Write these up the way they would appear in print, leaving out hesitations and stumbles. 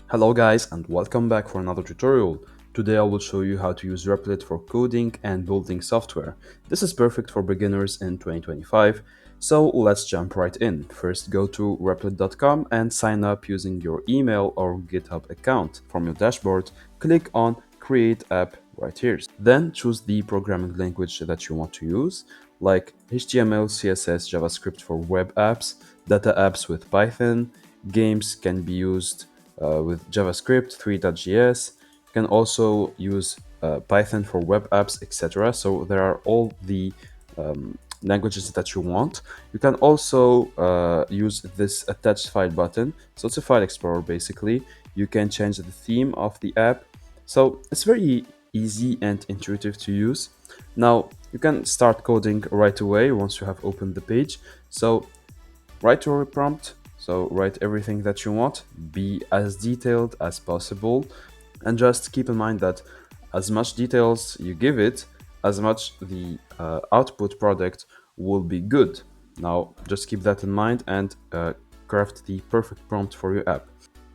Hello guys and welcome back for another tutorial. Today I will show you how to use Replit for coding and building software. This is perfect for beginners in 2025, so let's jump right in. First go to replit.com and sign up using your email or GitHub account. From your dashboard, click on Create App right here. Then choose the programming language that you want to use, like HTML, CSS, JavaScript for web apps, data apps with Python, games can be used with JavaScript, 3.js. You can also use Python for web apps, etc. So there are all the languages that you want. You can also use this attached file button. So it's a file explorer basically. You can change the theme of the app. So it's very easy and intuitive to use. Now you can start coding right away once you have opened the page. So write your prompt, so write everything that you want, be as detailed as possible, and just keep in mind that as much details you give it, as much the output product will be good. Now just keep that in mind and craft the perfect prompt for your app.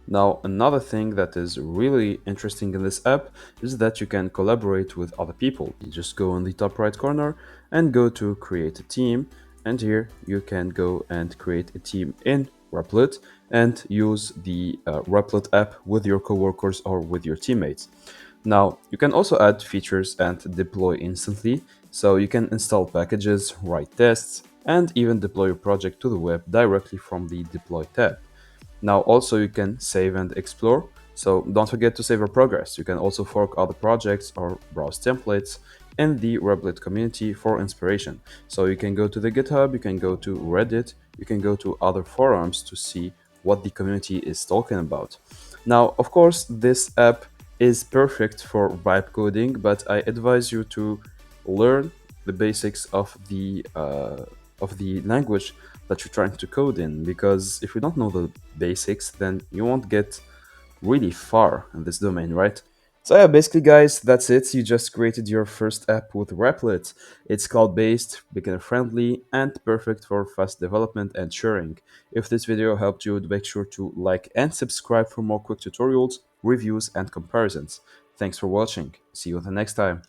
Now, another thing that is really interesting in this app is that you can collaborate with other people. You just go in the top right corner and go to create a team. And here you can go and create a team in Replit and use the Replit app with your coworkers or with your teammates. Now, you can also add features and deploy instantly, so you can install packages, write tests, and even deploy your project to the web directly from the Deploy tab. Now also you can save and explore, so don't forget to save your progress. You can also fork other projects or browse templates in the Replit community for inspiration. So you can go to the GitHub, you can go to Reddit, you can go to other forums to see what the community is talking about. Now, of course, this app is perfect for vibe coding, but I advise you to learn the basics of the language that you're trying to code in, because if you don't know the basics, then you won't get really far in this domain, right? So yeah, basically guys, that's it. You just created your first app with Replit. It's cloud-based, beginner-friendly, and perfect for fast development and sharing. If this video helped you, make sure to like and subscribe for more quick tutorials, reviews, and comparisons. Thanks for watching. See you the next time.